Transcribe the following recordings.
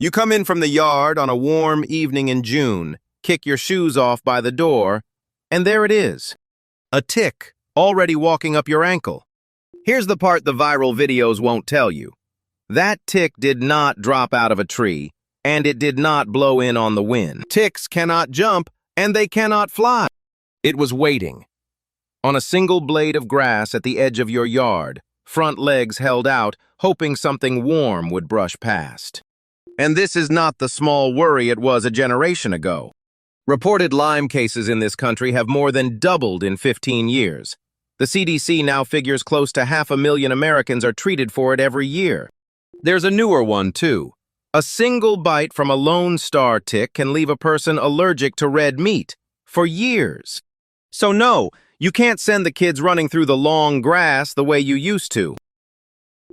You come in from the yard on a warm evening in June, kick your shoes off by the door, and there it is. A tick, already walking up your ankle. Here's the part the viral videos won't tell you. That tick did not drop out of a tree, and it did not blow in on the wind. Ticks cannot jump, and they cannot fly. It was waiting. On a single blade of grass at the edge of your yard, front legs held out, hoping something warm would brush past. And this is not the small worry it was a generation ago. Reported Lyme cases in this country have more than doubled in 15 years. The CDC now figures close to 500,000 Americans are treated for it every year. There's a newer one, too. A single bite from a lone star tick can leave a person allergic to red meat for years. So no, you can't send the kids running through the long grass the way you used to.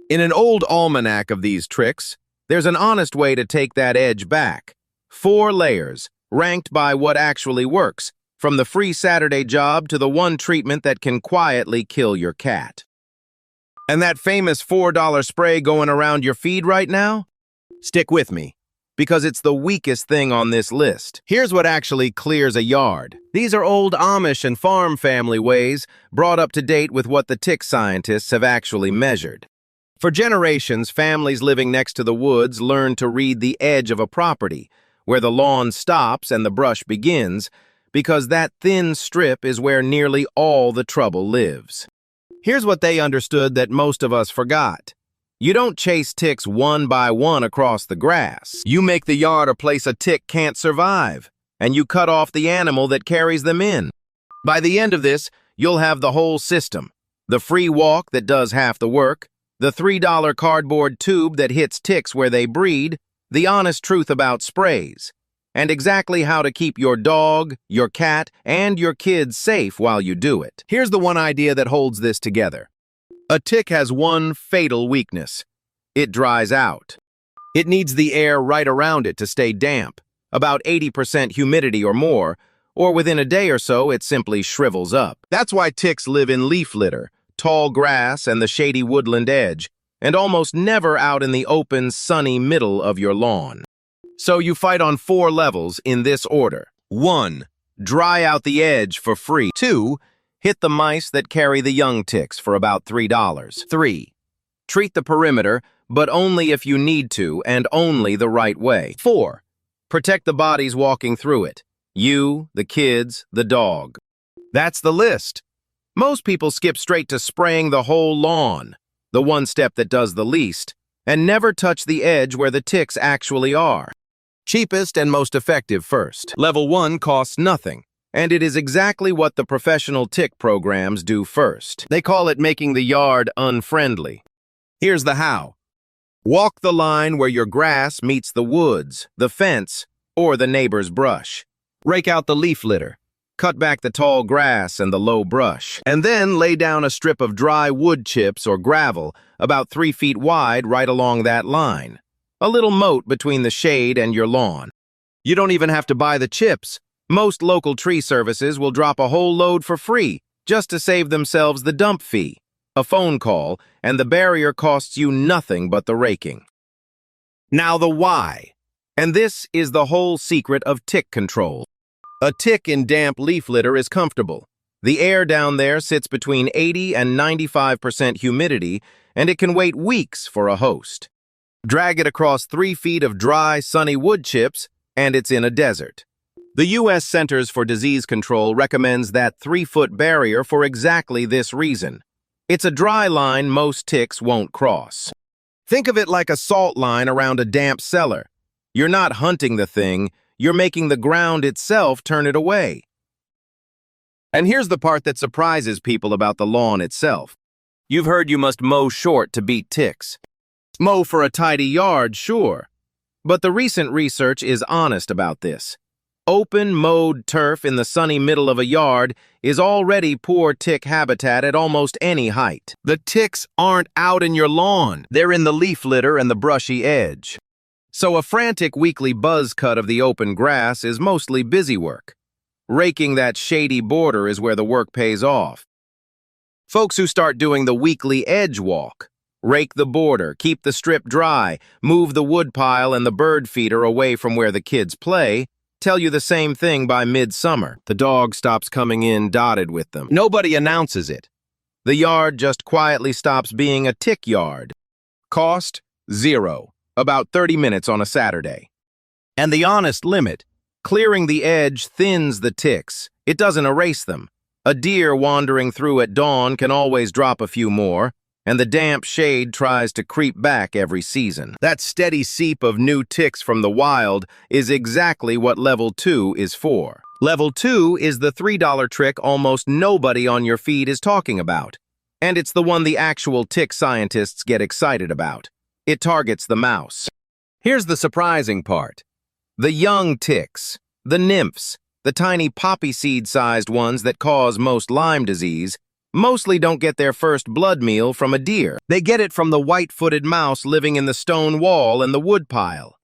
In an old almanac of these tricks, there's an honest way to take that edge back. 4 layers, ranked by what actually works, from the free Saturday job to the one treatment that can quietly kill your cat. And that famous $4 spray going around your feed right now? Stick with me, because it's the weakest thing on this list. Here's what actually clears a yard. These are old Amish and farm family ways, brought up to date with what the tick scientists have actually measured. For generations, families living next to the woods learned to read the edge of a property, where the lawn stops and the brush begins, because that thin strip is where nearly all the trouble lives. Here's what they understood that most of us forgot. You don't chase ticks one by one across the grass. You make the yard a place a tick can't survive, and you cut off the animal that carries them in. By the end of this, you'll have the whole system. The free walk that does half the work, the $3 cardboard tube that hits ticks where they breed, the honest truth about sprays, and exactly how to keep your dog, your cat, and your kids safe while you do it. Here's the one idea that holds this together. A tick has one fatal weakness. It dries out. It needs the air right around it to stay damp, about 80% humidity or more, or within a day or so it simply shrivels up. That's why ticks live in leaf litter, tall grass, and the shady woodland edge, and almost never out in the open, sunny middle of your lawn. So you fight on 4 levels in this order. 1. Dry out the edge for free. 2. Hit the mice that carry the young ticks for about $3. 3. Treat the perimeter, but only if you need to and only the right way. 4. Protect the bodies walking through it. You, the kids, the dog. That's the list. Most people skip straight to spraying the whole lawn, the one step that does the least, and never touch the edge where the ticks actually are. Cheapest and most effective first. Level 1 costs nothing, and it is exactly what the professional tick programs do first. They call it making the yard unfriendly. Here's the how. Walk the line where your grass meets the woods, the fence, or the neighbor's brush. Rake out the leaf litter. Cut back the tall grass and the low brush, and then lay down a strip of dry wood chips or gravel about 3 feet wide right along that line. A little moat between the shade and your lawn. You don't even have to buy the chips. Most local tree services will drop a whole load for free, just to save themselves the dump fee, a phone call, and the barrier costs you nothing but the raking. Now the why. And this is the whole secret of tick control. A tick in damp leaf litter is comfortable. The air down there sits between 80 and 95% humidity, and it can wait weeks for a host. Drag it across 3 feet of dry, sunny wood chips, and it's in a desert. The U.S. Centers for Disease Control recommends that 3-foot barrier for exactly this reason. It's a dry line most ticks won't cross. Think of it like a salt line around a damp cellar. You're not hunting the thing, you're making the ground itself turn it away. And here's the part that surprises people about the lawn itself. You've heard you must mow short to beat ticks. Mow for a tidy yard, sure. But the recent research is honest about this. Open, mowed turf in the sunny middle of a yard is already poor tick habitat at almost any height. The ticks aren't out in your lawn. They're in the leaf litter and the brushy edge. So a frantic weekly buzz cut of the open grass is mostly busy work. Raking that shady border is where the work pays off. Folks who start doing the weekly edge walk, Rake the border, keep the strip dry, move the woodpile and the bird feeder away from where the kids play, tell you the same thing by midsummer. The dog stops coming in dotted with them. Nobody announces it. The yard just quietly stops being a tick yard. Cost, zero. About 30 minutes on a Saturday. And the honest limit, clearing the edge thins the ticks. It doesn't erase them. A deer wandering through at dawn can always drop a few more, and the damp shade tries to creep back every season. That steady seep of new ticks from the wild is exactly what Level 2 is for. Level 2 is the $3 trick almost nobody on your feed is talking about. And it's the one the actual tick scientists get excited about. It targets the mouse. Here's the surprising part. The young ticks, the nymphs, the tiny poppy seed-sized ones that cause most Lyme disease, mostly don't get their first blood meal from a deer. They get it from the white-footed mouse living in the stone wall and the woodpile.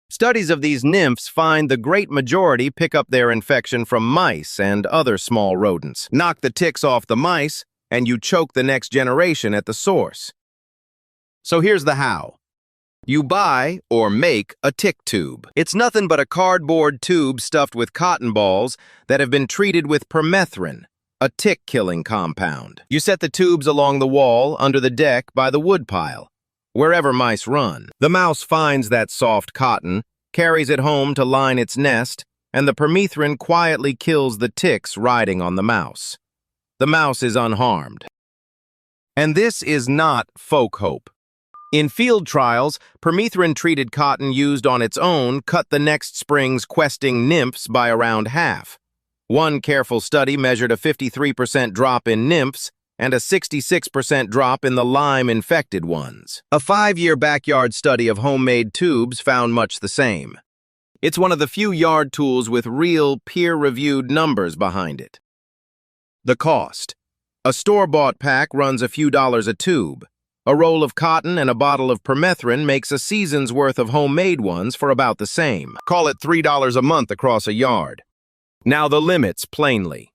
Studies of these nymphs find the great majority pick up their infection from mice and other small rodents. Knock the ticks off the mice, and you choke the next generation at the source. So here's the how. You buy or make a tick tube. It's nothing but a cardboard tube stuffed with cotton balls that have been treated with permethrin, a tick-killing compound. You set the tubes along the wall, under the deck, by the woodpile, wherever mice run. The mouse finds that soft cotton, carries it home to line its nest, and the permethrin quietly kills the ticks riding on the mouse. The mouse is unharmed. And this is not folk hope. In field trials, permethrin-treated cotton used on its own cut the next spring's questing nymphs by around half. One careful study measured a 53% drop in nymphs and a 66% drop in the Lyme-infected ones. A 5-year backyard study of homemade tubes found much the same. It's one of the few yard tools with real, peer-reviewed numbers behind it. The cost. A store-bought pack runs a few dollars a tube. A roll of cotton and a bottle of permethrin makes a season's worth of homemade ones for about the same. Call it $3 a month across a yard. Now the limits, plainly.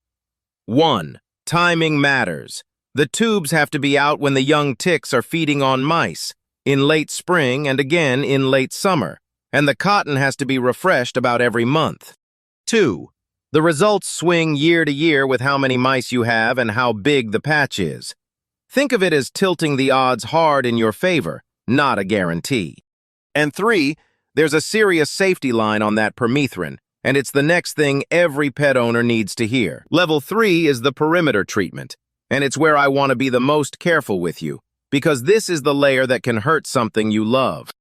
1. Timing matters. The tubes have to be out when the young ticks are feeding on mice, in late spring and again in late summer, and the cotton has to be refreshed about every month. 2. The results swing year to year with how many mice you have and how big the patch is. Think of it as tilting the odds hard in your favor, not a guarantee. And 3, there's a serious safety line on that permethrin, and it's the next thing every pet owner needs to hear. Level 3 is the perimeter treatment, and it's where I want to be the most careful with you, because this is the layer that can hurt something you love.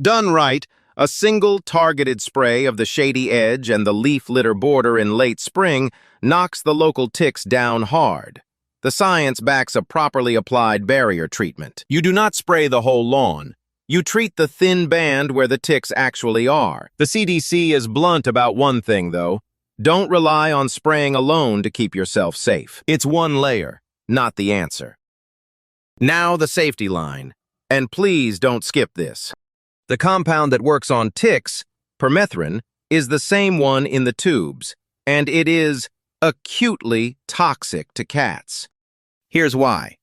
Done right, a single targeted spray of the shady edge and the leaf litter border in late spring knocks the local ticks down hard. The science backs a properly applied barrier treatment. You do not spray the whole lawn. You treat the thin band where the ticks actually are. The CDC is blunt about one thing, though. Don't rely on spraying alone to keep yourself safe. It's one layer, not the answer. Now the safety line. And please don't skip this. The compound that works on ticks, permethrin, is the same one in the tubes, and it is acutely toxic to cats. Here's why.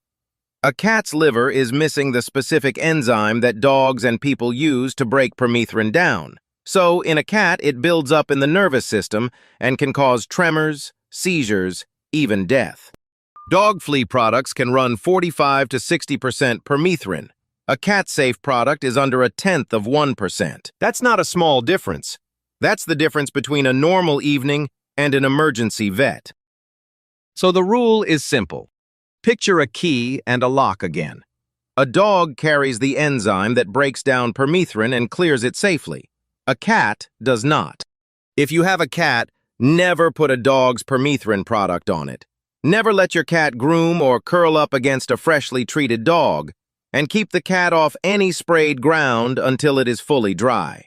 A cat's liver is missing the specific enzyme that dogs and people use to break permethrin down. So, in a cat, it builds up in the nervous system and can cause tremors, seizures, even death. Dog flea products can run 45 to 60% permethrin. A cat-safe product is under 0.1%. That's not a small difference. That's the difference between a normal evening and an emergency vet. So the rule is simple. Picture a key and a lock again. A dog carries the enzyme that breaks down permethrin and clears it safely. A cat does not. If you have a cat, never put a dog's permethrin product on it. Never let your cat groom or curl up against a freshly treated dog, and keep the cat off any sprayed ground until it is fully dry.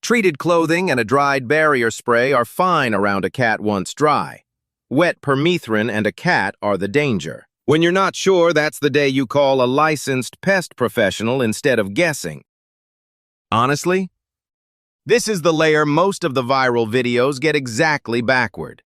Treated clothing and a dried barrier spray are fine around a cat once dry. Wet permethrin and a cat are the danger. When you're not sure, that's the day you call a licensed pest professional instead of guessing. Honestly, this is the layer most of the viral videos get exactly backward.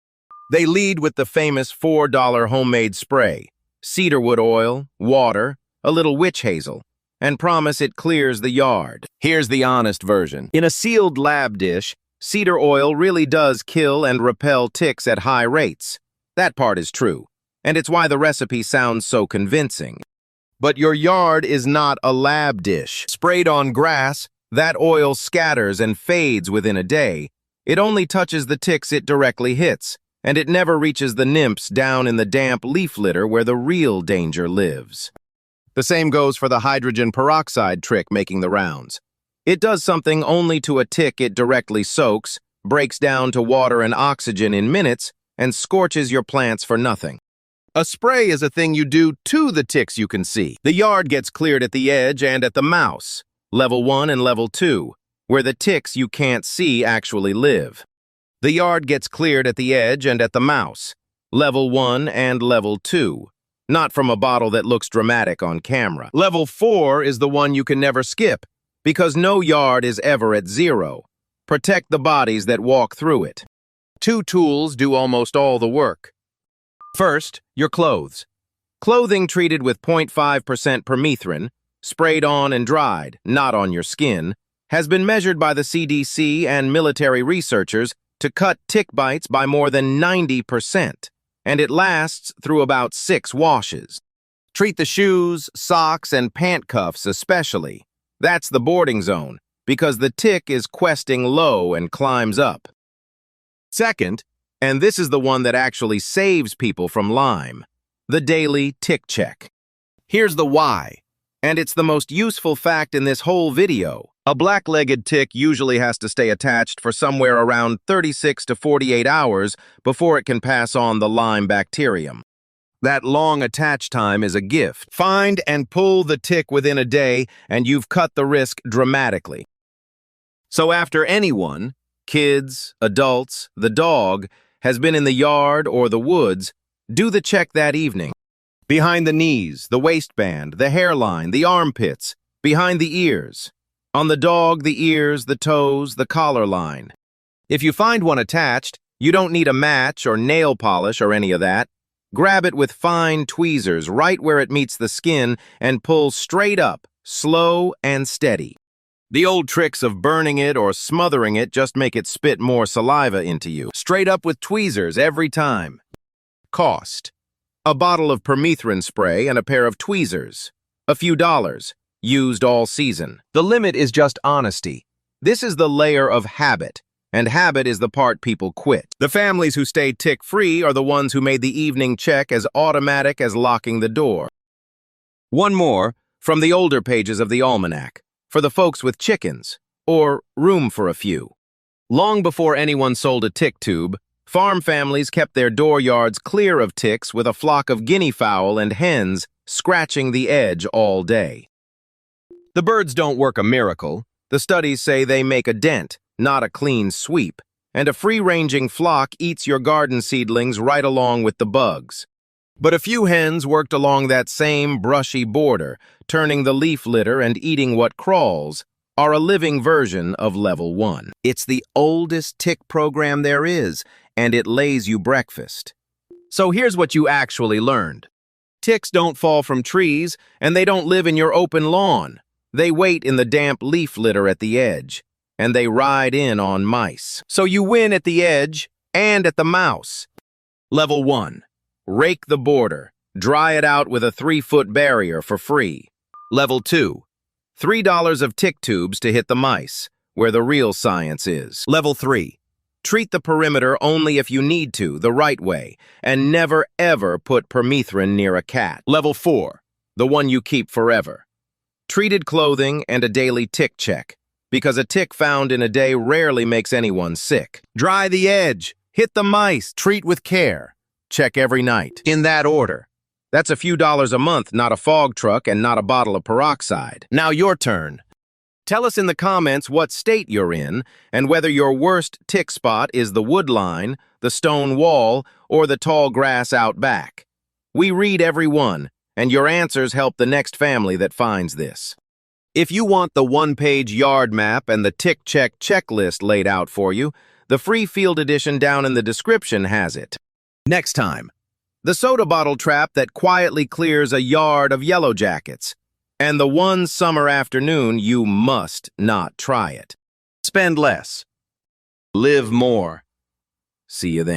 They lead with the famous $4 homemade spray, cedarwood oil, water, a little witch hazel, and promise it clears the yard. Here's the honest version. In a sealed lab dish, cedar oil really does kill and repel ticks at high rates. That part is true, and it's why the recipe sounds so convincing. But your yard is not a lab dish. Sprayed on grass, that oil scatters and fades within a day. It only touches the ticks it directly hits, and it never reaches the nymphs down in the damp leaf litter where the real danger lives. The same goes for the hydrogen peroxide trick making the rounds. It does something only to a tick it directly soaks, breaks down to water and oxygen in minutes, and scorches your plants for nothing. A spray is a thing you do to the ticks you can see. The yard gets cleared at the edge and at the mouse, level 1 and level 2, where the ticks you can't see actually live. The yard gets cleared at the edge and at the mouse, level 1 and level 2, not from a bottle that looks dramatic on camera. Level 4 is the one you can never skip, because no yard is ever at 0. Protect the bodies that walk through it. 2 tools do almost all the work. First, your clothes. Clothing treated with 0.5% permethrin, sprayed on and dried, not on your skin, has been measured by the CDC and military researchers to cut tick bites by more than 90%, and it lasts through about 6 washes. Treat the shoes, socks, and pant cuffs especially. That's the boarding zone, because the tick is questing low and climbs up. Second, and this is the one that actually saves people from Lyme, the daily tick check. Here's the why, and it's the most useful fact in this whole video. A black-legged tick usually has to stay attached for somewhere around 36 to 48 hours before it can pass on the Lyme bacterium. That long attach time is a gift. Find and pull the tick within a day, and you've cut the risk dramatically. So after anyone, kids, adults, the dog, has been in the yard or the woods, do the check that evening. Behind the knees, the waistband, the hairline, the armpits, behind the ears. On the dog, the ears, the toes, the collar line. If you find one attached, you don't need a match or nail polish or any of that. Grab it with fine tweezers right where it meets the skin and pull straight up, slow and steady. The old tricks of burning it or smothering it just make it spit more saliva into you. Straight up with tweezers every time. Cost: a bottle of permethrin spray and a pair of tweezers. A few dollars. Used all season. The limit is just honesty. This is the layer of habit, and habit is the part people quit. The families who stay tick-free are the ones who made the evening check as automatic as locking the door. One more, from the older pages of the Almanac, for the folks with chickens, or room for a few. Long before anyone sold a tick tube, farm families kept their dooryards clear of ticks with a flock of guinea-fowl and hens scratching the edge all day. The birds don't work a miracle. The studies say they make a dent, not a clean sweep, and a free-ranging flock eats your garden seedlings right along with the bugs. But a few hens worked along that same brushy border, turning the leaf litter and eating what crawls, are a living version of level 1. It's the oldest tick program there is, and it lays you breakfast. So here's what you actually learned. Ticks don't fall from trees, and they don't live in your open lawn. They wait in the damp leaf litter at the edge, and they ride in on mice. So you win at the edge and at the mouse. Level 1. Rake the border. Dry it out with a 3-foot barrier for free. Level 2. $3 of tick tubes to hit the mice, where the real science is. Level 3. Treat the perimeter only if you need to, the right way, and never ever put permethrin near a cat. Level 4. The one you keep forever. Treated clothing and a daily tick check, because a tick found in a day rarely makes anyone sick. Dry the edge, hit the mice, treat with care. Check every night. In that order. That's a few dollars a month, not a fog truck and not a bottle of peroxide. Now your turn. Tell us in the comments what state you're in and whether your worst tick spot is the wood line, the stone wall, or the tall grass out back. We read every one, and your answers help the next family that finds this. If you want the one-page yard map and the tick check checklist laid out for you, the free field edition down in the description has it. Next time, the soda bottle trap that quietly clears a yard of yellow jackets. And the one summer afternoon, you must not try it. Spend less. Live more. See you then.